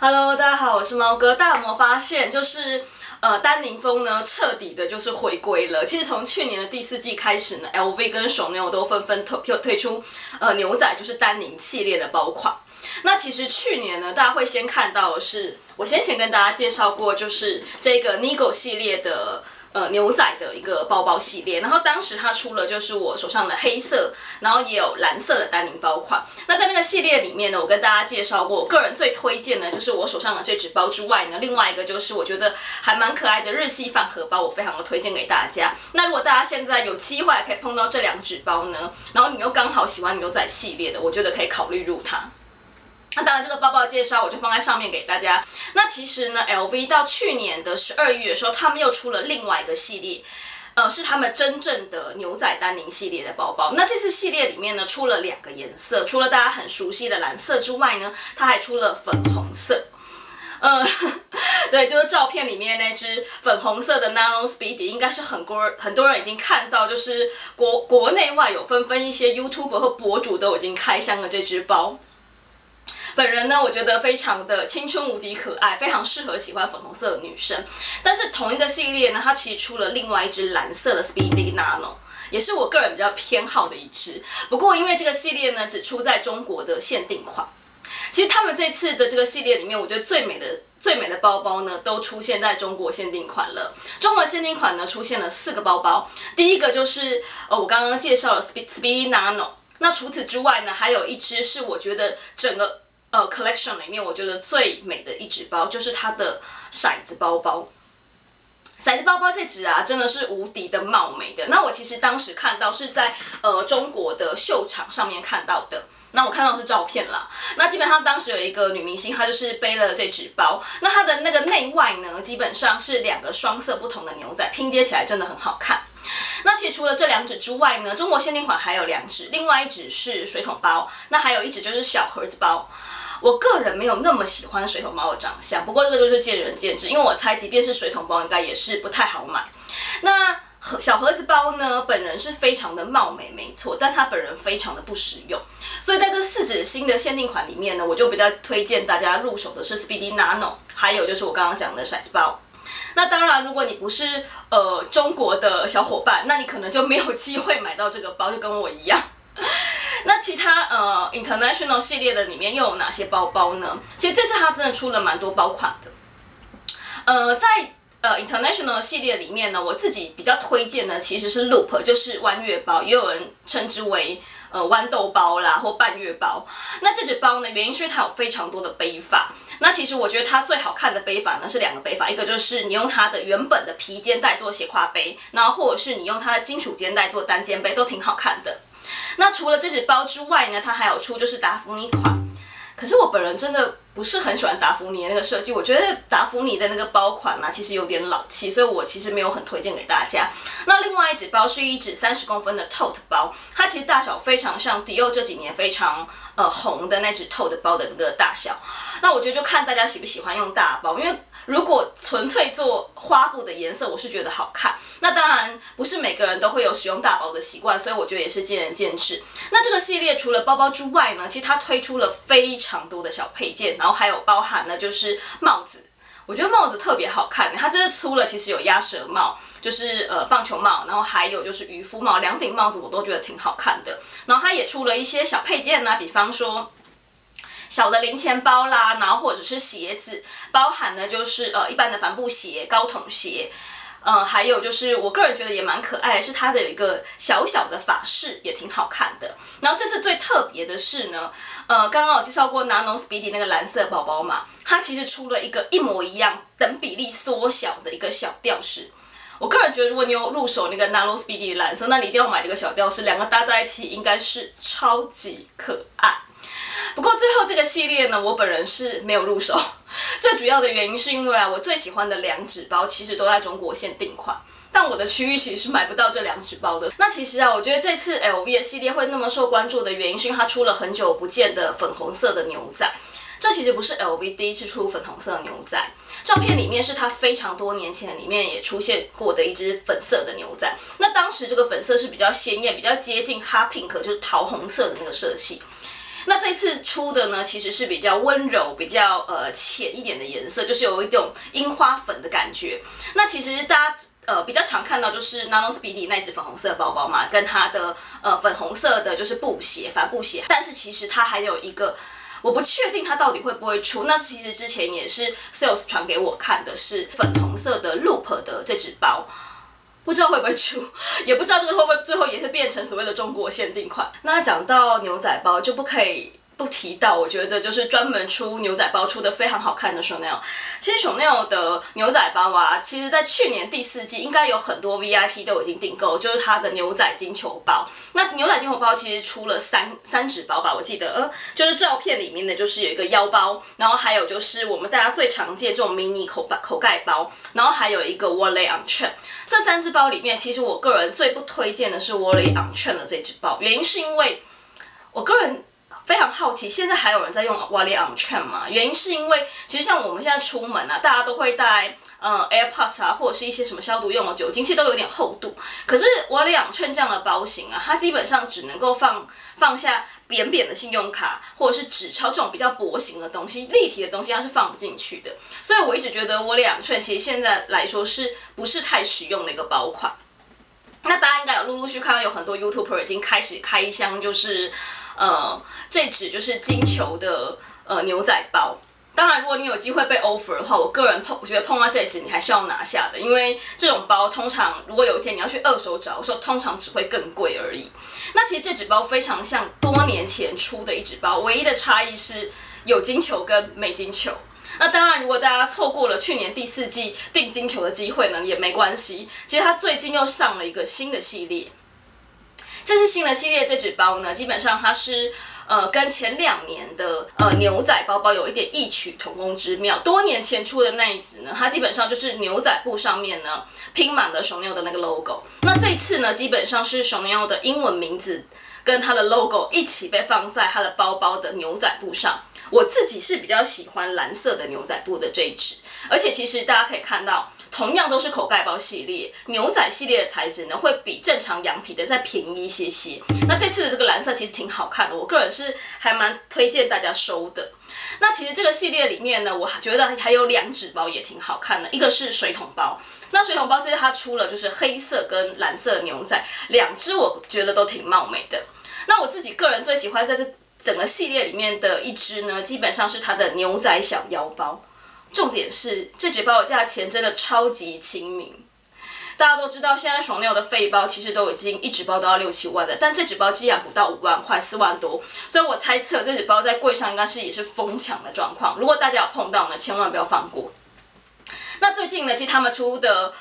Hello， 大家好，我是猫哥。大家有没有发现，就是丹宁风呢彻底的就是回归了。其实从去年的第4季开始呢 ，LV 跟 Chanel 都纷纷推出牛仔就是丹宁系列的包款。那其实去年呢，大家会先看到的是，我先前跟大家介绍过，就是这个 Nigo 系列的。牛仔的一个包包系列，然后当时它出了就是我手上的黑色，然后也有蓝色的丹宁包款。那在那个系列里面呢，我跟大家介绍过，我个人最推荐的就是我手上的这只包之外呢，另外一个就是我觉得还蛮可爱的日系饭盒包，我非常的推荐给大家。那如果大家现在有机会可以碰到这2只包呢，然后你又刚好喜欢牛仔系列的，我觉得可以考虑入它。那当然，这个包包的介绍我就放在上面给大家。那其实呢 ，LV 到去年的12月的时候，他们又出了另外一个系列，是他们真正的牛仔丹宁系列的包包。那这次系列里面呢，出了2个颜色，除了大家很熟悉的蓝色之外呢，它还出了粉红色。对，就是照片里面那只粉红色的 Nano Speedy， 应该是很多人已经看到，就是国内外有纷纷一些 YouTuber 和博主都已经开箱了这只包。本人呢，我觉得非常的青春无敌可爱，非常适合喜欢粉红色的女生。但是同一个系列呢，它其实出了另外一只蓝色的 Speedy Nano， 也是我个人比较偏好的一只。不过因为这个系列呢，只出在中国的限定款。其实他们这次的这个系列里面，我觉得最美的包包呢，都出现在中国限定款了。中国限定款呢，出现了4个包包。第一个就是我刚刚介绍的 Speedy Nano。那除此之外呢，还有一只是我觉得整个collection 里面我觉得最美的一只包，就是它的骰子包包。骰子包包这只啊，真的是无敌的貌美的。那我其实当时看到是在中国的秀场上面看到的。那我看到的是照片啦。那基本上当时有一个女明星，她就是背了这只包。那它的那个内外呢，基本上是2个双色不同的牛仔，拼接起来真的很好看。那其实除了这2只之外呢，中国限定款还有2只，另外一只是水桶包，那还有一只就是小盒子包。我个人没有那么喜欢水桶包的长相，不过这个就是见仁见智，因为我猜即便是水桶包，应该也是不太好买。那小盒子包呢，本人是非常的貌美，没错，但它本人非常的不实用。所以在这4只新的限定款里面呢，我就比较推荐大家入手的是 Speedy Nano， 还有就是我刚刚讲的骰子包。那当然，如果你不是中国的小伙伴，那你可能就没有机会买到这个包，就跟我一样。那其他International 系列的里面又有哪些包包呢？其实这次它真的出了蛮多包款的。在International 系列里面呢，我自己比较推荐的其实是 Loop， 就是弯月包，也有人称之为豌豆包啦或半月包。那这只包呢，原因是因为它有非常多的背法。那其实我觉得它最好看的背法呢是2个背法，一个就是你用它的原本的皮肩带做斜挎背，然后或者是你用它的金属肩带做单肩背，都挺好看的。那除了这只包之外呢，它还有出就是达芙妮款。可是我本人真的不是很喜欢达芙妮的那个设计，我觉得达芙妮的那个包款呢，其实有点老气，所以我其实没有很推荐给大家。那另外一只包是一只30公分的 tote 包，它其实大小非常像迪奥这几年非常红的那只 tote 包的那个大小。那我觉得就看大家喜不喜欢用大包，因为如果纯粹做花布的颜色，我是觉得好看。那当然不是每个人都会有使用大包的习惯，所以我觉得也是见仁见智。那这个系列除了包包之外呢，其实它推出了非常多的小配件，然后还有包含了就是帽子。我觉得帽子特别好看，它这次出了其实有鸭舌帽，就是棒球帽，然后还有就是渔夫帽，2顶帽子我都觉得挺好看的。然后它也出了一些小配件啦，比方说小的零钱包啦，然后或者是鞋子，包含的就是一般的帆布鞋、高筒鞋，还有就是我个人觉得也蛮可爱的，是它的有一个小小的法式，也挺好看的。然后这次最特别的是呢，刚刚有介绍过 Nano Speedy 那个蓝色包包嘛，它其实出了一个一模一样、等比例缩小的一个小吊饰。我个人觉得，如果你有入手那个 Nano Speedy 的蓝色，那你一定要买这个小吊饰，2个搭在一起应该是超级可爱。不过最后这个系列呢，我本人是没有入手。最主要的原因是因为我最喜欢的2只包其实都在中国限定款，但我的区域其实是买不到这2只包的。那其实我觉得这次 LV 的系列会那么受关注的原因，是因为它出了很久不见的粉红色的牛仔。这其实不是 LV 第一次出粉红色的牛仔，照片里面是它非常多年前里面也出现过的一只粉色的牛仔。那当时这个粉色是比较鲜艳，比较接近哈 pink， 就是桃红色的那个色系。那这次出的呢，其实是比较温柔、比较浅一点的颜色，就是有一种樱花粉的感觉。那其实大家比较常看到就是 Nano Speedy 那只粉红色的包包嘛，跟它的粉红色的就是布鞋、帆布鞋。但是其实它还有一个，我不确定它到底会不会出。那其实之前也是 Sales 传给我看的是粉红色的 Loop 的这只包。不知道会不会出，也不知道这个会不会最后也是变成所谓的中国限定款。那讲到牛仔包，就不可以不提到，我觉得就是专门出牛仔包出的非常好看的 Chanel。其实 Chanel 的牛仔包啊，其实在去年第4季应该有很多 VIP 都已经订购，就是它的牛仔金球包。那牛仔金球包其实出了三只包吧，我记得，就是照片里面的就是有一个腰包，然后还有就是我们大家最常见这种迷你口盖包，然后还有一个 Wally on Chain。这3只包里面，其实我个人最不推荐的是 Wally on Chain 的这只包，原因是因为我个人非常好奇，现在还有人在用 Wally on Chain 吗？原因是因为其实像我们现在出门啊，大家都会带AirPods 啊，或者是一些什么消毒用的酒精，其实都有点厚度。可是 Wally on Chain 这样的包型啊，它基本上只能够放下扁扁的信用卡或者是纸钞这种比较薄型的东西，立体的东西它是放不进去的。所以我一直觉得 Wally on Chain 其实现在来说是不是太实用的一个包款。那大家应该有陆陆续看到有很多 YouTuber 已经开始开箱，就是这只就是金球的牛仔包。当然，如果你有机会被 offer 的话，我个人我觉得碰到这只你还是要拿下的，因为这种包通常如果有一天你要去二手找的时候，通常只会更贵而已。那其实这只包非常像多年前出的一只包，唯一的差异是有金球跟没金球。那当然，如果大家错过了去年第4季订金球的机会呢，也没关系。其实它最近又上了一个新的系列，这次新的系列这只包呢，基本上它是跟前2年的牛仔包包有一点异曲同工之妙。多年前出的那一只呢，它基本上就是牛仔布上面呢拼满了 Chanel 的那个 logo。那这一次呢，基本上是 Chanel 的英文名字跟它的 logo 一起被放在它的包包的牛仔布上。我自己是比较喜欢蓝色的牛仔布的这一只，而且其实大家可以看到，同样都是口盖包系列，牛仔系列的材质呢会比正常羊皮的再便宜一些些。那这次的这个蓝色其实挺好看的，我个人是还蛮推荐大家收的。那其实这个系列里面呢，我觉得还有2只包也挺好看的，一个是水桶包。那水桶包这次它出了就是黑色跟蓝色的牛仔，2只我觉得都挺貌美的。那我自己个人最喜欢在这整个系列里面的一只呢，基本上是它的牛仔小腰包。重点是这只包的价钱真的超级亲民。大家都知道，现在Chanel的废包其实都已经一只包都要6、7万了，但这只包竟然不到5万块，4万多。所以我猜测这只包在柜上应该是也是疯抢的状况。如果大家有碰到呢，千万不要放过。那最近呢，其实他们出的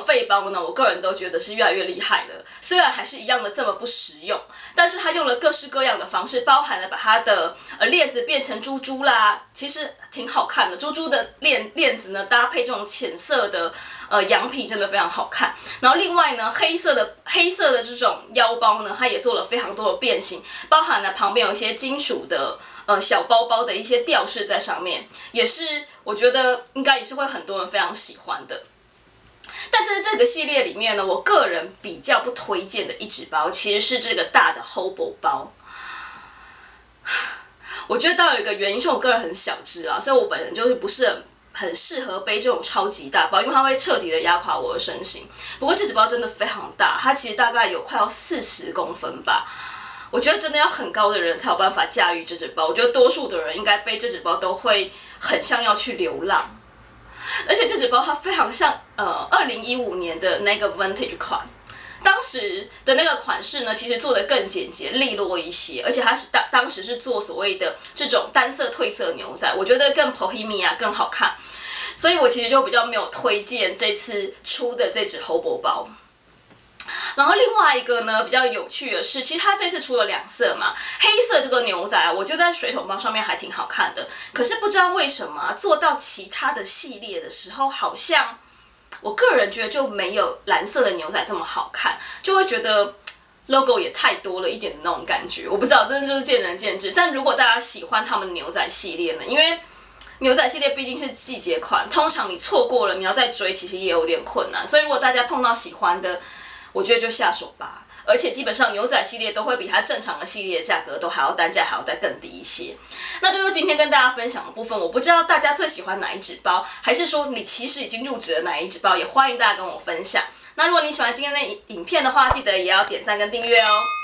废包呢，我个人都觉得是越来越厉害了。虽然还是一样的这么不实用，但是它用了各式各样的方式，包含了把它的链子变成珠珠啦，其实挺好看的。珠珠的链子呢，搭配这种浅色的羊皮，真的非常好看。然后另外呢，黑色的这种腰包呢，它也做了非常多的变形，包含了旁边有一些金属的小包包的一些吊饰在上面，也是我觉得应该也是会很多人非常喜欢的。但在这个系列里面呢，我个人比较不推荐的一只包，其实是这个大的 Hobo 包。我觉得当然有一个原因是我个人很小只啊，所以我本人就是不是很适合背这种超级大包，因为它会彻底的压垮我的身形。不过这只包真的非常大，它其实大概有快要40公分吧。我觉得真的要很高的人才有办法驾驭这只包。我觉得多数的人应该背这只包都会很像要去流浪。而且这只包它非常像2015年的那个 vintage 款，当时的那个款式呢，其实做的更简洁利落一些，而且它是当时是做所谓的这种单色褪色牛仔，我觉得更 Bohemia 更好看，所以我其实就比较没有推荐这次出的这只 Hobo 包。然后另外一个呢，比较有趣的是，其实它这次出了2色嘛，黑色这个牛仔啊，我觉得在水桶包上面还挺好看的。可是不知道为什么做到其他的系列的时候，好像我个人觉得就没有蓝色的牛仔这么好看，就会觉得 logo 也太多了一点的那种感觉。我不知道，真的就是见仁见智。但如果大家喜欢他们牛仔系列呢，因为牛仔系列毕竟是季节款，通常你错过了，你要再追其实也有点困难。所以如果大家碰到喜欢的，我觉得就下手吧。而且基本上牛仔系列都会比它正常的系列价格都还要单价还要再更低一些。那就是今天跟大家分享的部分，我不知道大家最喜欢哪一支包，还是说你其实已经入职了哪一支包，也欢迎大家跟我分享。那如果你喜欢今天的影片的话，记得也要点赞跟订阅哦。